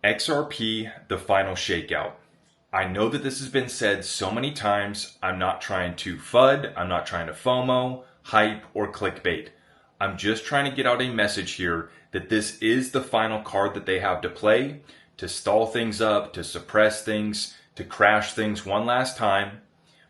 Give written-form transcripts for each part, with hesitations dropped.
XRP The Final Shakeout. I know that this has been said so many times. I'm not trying to FUD, I'm not trying to FOMO, hype, or clickbait. I'm just trying to get out a message here that this is the final card that they have to play to stall things up, to suppress things, to crash things one last time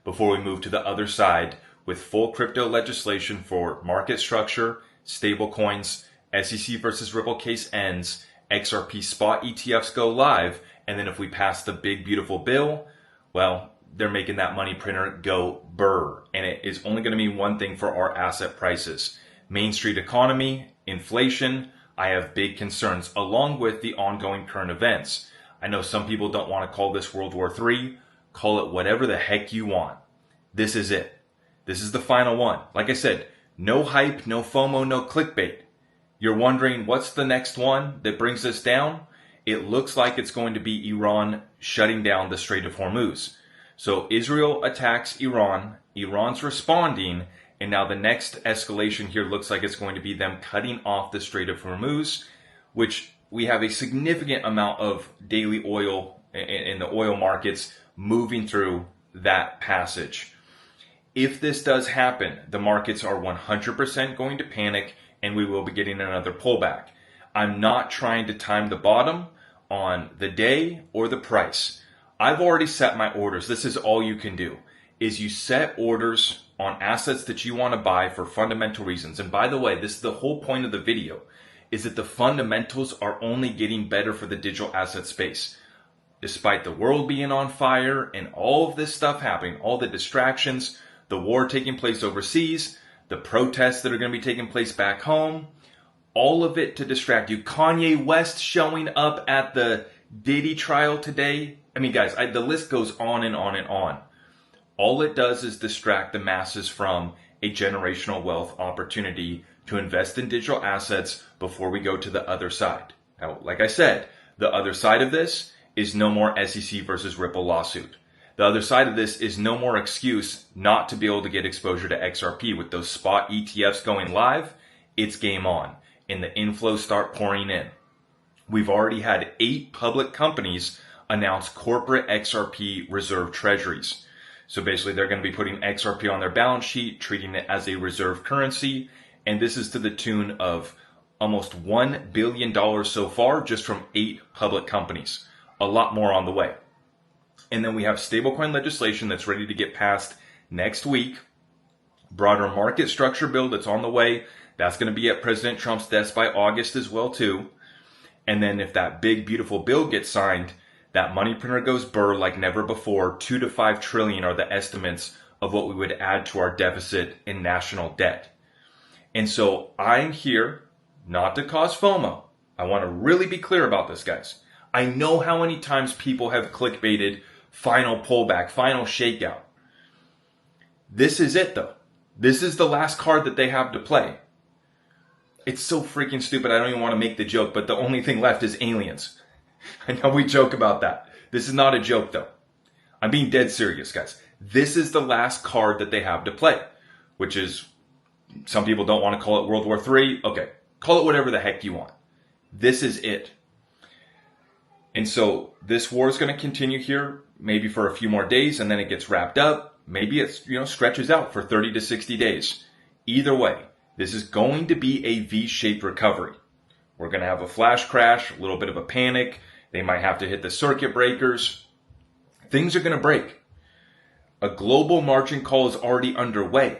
before we move to the other side with full crypto legislation for market structure, stablecoins, SEC versus Ripple case ends, XRP spot ETFs go live, and then if we pass the big beautiful bill, well, they're making that money printer go burr. And it is only going to mean one thing for our asset prices. Main Street economy, inflation, I have big concerns, along with the ongoing current events. I know some people don't want to call this World War III. Call it whatever the heck you want. This is it. This is the final one. Like I said, no hype, no FOMO, no clickbait. You're wondering what's the next one that brings us down? It looks like it's going to be Iran shutting down the Strait of Hormuz. So Israel attacks Iran, Iran's responding, and now the next escalation here looks like it's going to be them cutting off the Strait of Hormuz, which we have a significant amount of daily oil in the oil markets moving through that passage. If this does happen, the markets are 100% going to panic and we will be getting another pullback. I'm not trying to time the bottom on the day or the price. I've already set my orders. This is all you can do, is you set orders on assets that you want to buy for fundamental reasons. And by the way, this is the whole point of the video, is that the fundamentals are only getting better for the digital asset space. Despite the world being on fire and all of this stuff happening, all the distractions, the war taking place overseas, the protests that are going to be taking place back home, all of it to distract you. Kanye West showing up at the Diddy trial today. I mean, guys, the list goes on and on and on. All it does is distract the masses from a generational wealth opportunity to invest in digital assets before we go to the other side. Now, like I said, the other side of this is no more SEC versus Ripple lawsuit. The other side of this is no more excuse not to be able to get exposure to XRP. With those spot ETFs going live, it's game on, and the inflows start pouring in. We've already had 8 public companies announce corporate XRP reserve treasuries. So basically they're going to be putting XRP on their balance sheet, treating it as a reserve currency, and this is to the tune of almost $1 billion so far just from 8 public companies. A lot more on the way. And then we have stablecoin legislation that's ready to get passed next week. Broader market structure bill that's on the way. That's going to be at President Trump's desk by August as well too. And then if that big beautiful bill gets signed, that money printer goes burr like never before. 2 to 5 trillion are the estimates of what we would add to our deficit in national debt. And so I'm here not to cause FOMO. I want to really be clear about this, guys. I know how many times people have clickbaited final pullback, final shakeout. This is it though. This is the last card that they have to play. It's so freaking stupid. I don't even want to make the joke, but the only thing left is aliens. I know we joke about that. This is not a joke though. I'm being dead serious, guys. This is the last card that they have to play, which is, some people don't want to call it World War III. Okay, call it whatever the heck you want. This is it. And so this war is going to continue here, maybe for a few more days, and then it gets wrapped up. Maybe it's, stretches out for 30 to 60 days. Either way, this is going to be a V-shaped recovery. We're going to have a flash crash, a little bit of a panic. They might have to hit the circuit breakers. Things are going to break. A global margin call is already underway.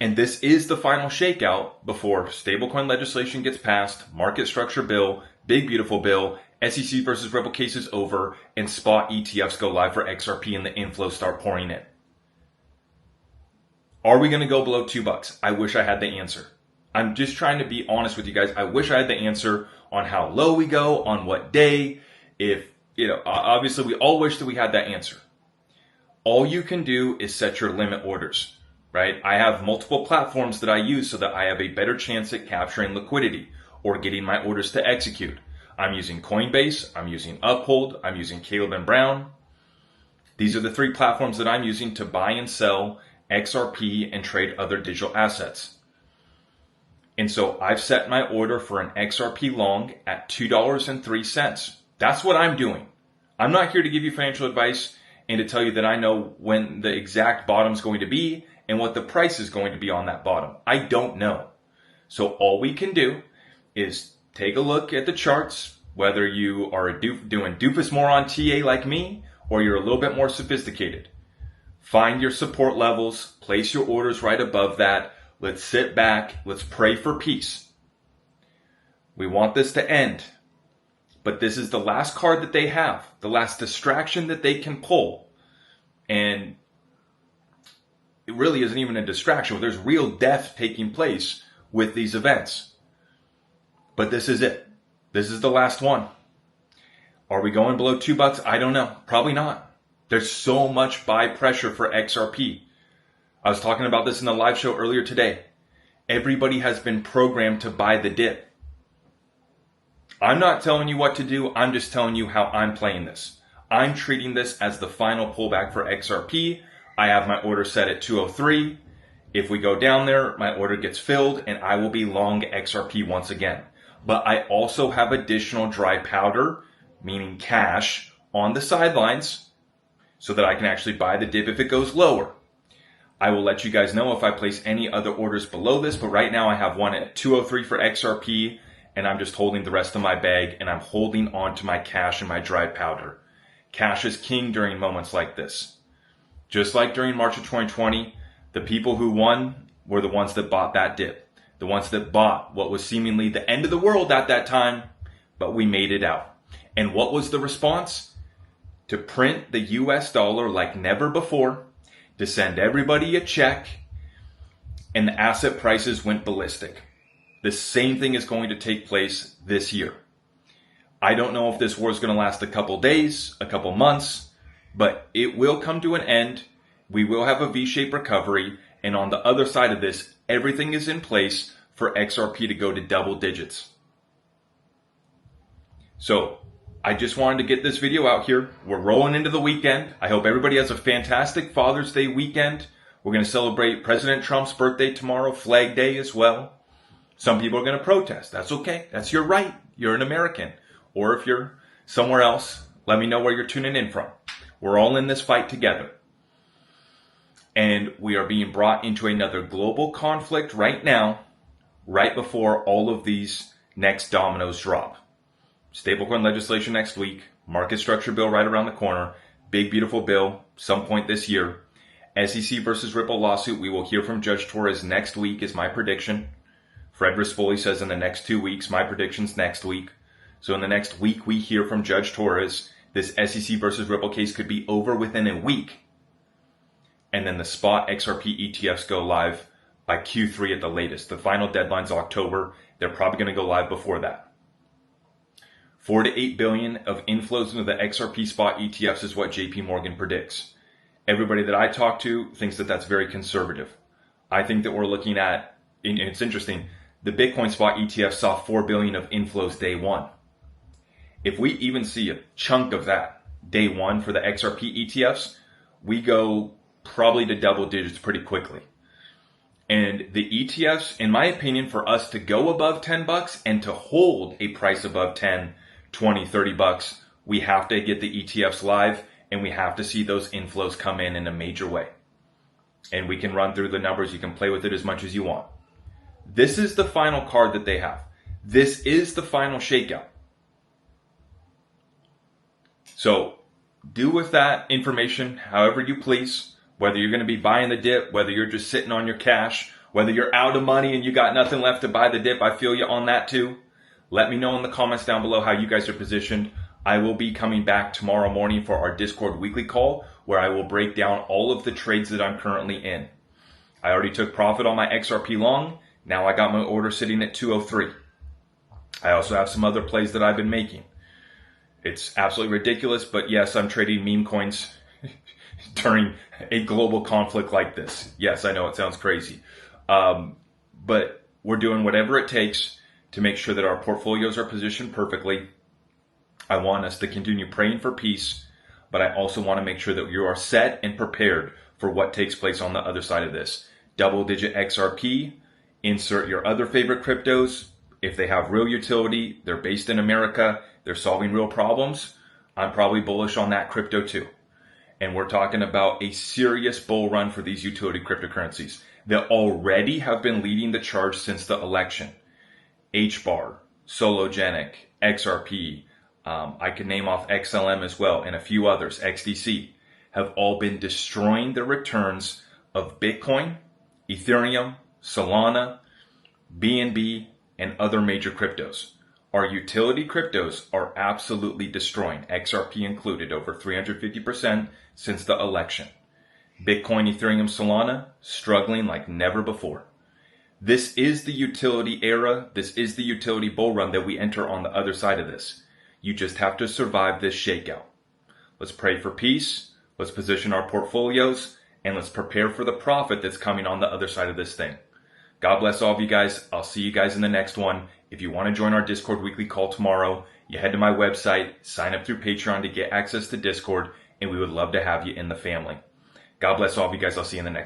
And this is the final shakeout before stablecoin legislation gets passed, market structure bill, big beautiful bill, SEC versus Ripple case is over, and spot ETFs go live for XRP and the inflows start pouring in. Are we going to go below $2? I wish I had the answer. I'm just trying to be honest with you guys. I wish I had the answer on how low we go, on what day. If, obviously we all wish that we had that answer. All you can do is set your limit orders, right? I have multiple platforms that I use so that I have a better chance at capturing liquidity or getting my orders to execute. I'm using Coinbase, I'm using Uphold, I'm using Caleb and Brown. These are the 3 platforms that I'm using to buy and sell XRP and trade other digital assets. And so I've set my order for an XRP long at $2.03. That's what I'm doing. I'm not here to give you financial advice and to tell you that I know when the exact bottom is going to be and what the price is going to be on that bottom. I don't know. So all we can do is take a look at the charts, whether you are doing doofus moron TA like me, or you're a little bit more sophisticated. Find your support levels, place your orders right above that. Let's sit back, let's pray for peace. We want this to end, but this is the last card that they have, the last distraction that they can pull. And it really isn't even a distraction. There's real death taking place with these events. But this is it. This is the last one. Are we going below $2? I don't know. Probably not. There's so much buy pressure for XRP. I was talking about this in the live show earlier today. Everybody has been programmed to buy the dip. I'm not telling you what to do. I'm just telling you how I'm playing this. I'm treating this as the final pullback for XRP. I have my order set at 203. If we go down there, my order gets filled and I will be long XRP once again. But I also have additional dry powder, meaning cash, on the sidelines so that I can actually buy the dip if it goes lower. I will let you guys know if I place any other orders below this, but right now I have one at 203 for XRP, and I'm just holding the rest of my bag, and I'm holding on to my cash and my dry powder. Cash is king during moments like this. Just like during March of 2020, the people who won were the ones that bought that dip. The ones that bought what was seemingly the end of the world at that time, but we made it out. And what was the response? To print the US dollar like never before, to send everybody a check, and the asset prices went ballistic. The same thing is going to take place this year. I don't know if this war is going to last a couple days, a couple months, but it will come to an end. We will have a V-shaped recovery, and on the other side of this, everything is in place for XRP to go to double digits. So, I just wanted to get this video out here. We're rolling into the weekend. I hope everybody has a fantastic Father's Day weekend. We're going to celebrate President Trump's birthday tomorrow, Flag Day as well. Some people are going to protest. That's okay. That's your right. You're an American. Or if you're somewhere else, let me know where you're tuning in from. We're all in this fight together. And we are being brought into another global conflict right now, right before all of these next dominoes drop. Stablecoin legislation next week, market structure bill right around the corner, big beautiful bill some point this year. SEC versus Ripple lawsuit, we will hear from Judge Torres next week is my prediction. Fred Rispoli says in the next 2 weeks, my prediction's next week. So in the next week we hear from Judge Torres. This SEC versus Ripple case could be over within a week. And then the spot XRP ETFs go live by Q3 at the latest. The final deadline's October. They're probably going to go live before that. 4 to 8 billion of inflows into the XRP spot ETFs is what JP Morgan predicts. Everybody that I talk to thinks that that's very conservative. I think that we're looking at, and it's interesting, the Bitcoin spot ETF saw 4 billion of inflows day one. If we even see a chunk of that day one for the XRP ETFs, we go probably to double digits pretty quickly. And the ETFs, in my opinion, for us to go above $10 and to hold a price above 10, 20, $30, we have to get the ETFs live and we have to see those inflows come in a major way. And we can run through the numbers. You can play with it as much as you want. This is the final card that they have. This is the final shakeout. So do with that information however you please, whether you're going to be buying the dip, whether you're just sitting on your cash, whether you're out of money and you got nothing left to buy the dip. I feel you on that too. Let me know in the comments down below how you guys are positioned. I will be coming back tomorrow morning for our Discord weekly call where I will break down all of the trades that I'm currently in. I already took profit on my XRP long. Now I got my order sitting at 203. I also have some other plays that I've been making. It's absolutely ridiculous, but yes, I'm trading meme coins during a global conflict like this. Yes, I know it sounds crazy. But we're doing whatever it takes to make sure that our portfolios are positioned perfectly. I want us to continue praying for peace, but I also want to make sure that you are set and prepared for what takes place on the other side of this. Double-digit XRP Insert your other favorite cryptos. If they have real utility, they're based in America, they're solving real problems, I'm probably bullish on that crypto too. And we're talking about a serious bull run for these utility cryptocurrencies that already have been leading the charge since the election. HBAR, Sologenic, XRP, I can name off XLM as well, and a few others, XDC, have all been destroying the returns of Bitcoin, Ethereum, Solana, BNB, and other major cryptos. Our utility cryptos are absolutely destroying, XRP included, over 350% since the election. Bitcoin, Ethereum, Solana, struggling like never before. This is the utility era. This is the utility bull run that we enter on the other side of this. You just have to survive this shakeout. Let's pray for peace. Let's position our portfolios, and let's prepare for the profit that's coming on the other side of this thing. God bless all of you guys. I'll see you guys in the next one. If you want to join our Discord weekly call tomorrow, you head to my website, sign up through Patreon to get access to Discord, and we would love to have you in the family. God bless all of you guys. I'll see you in the next one.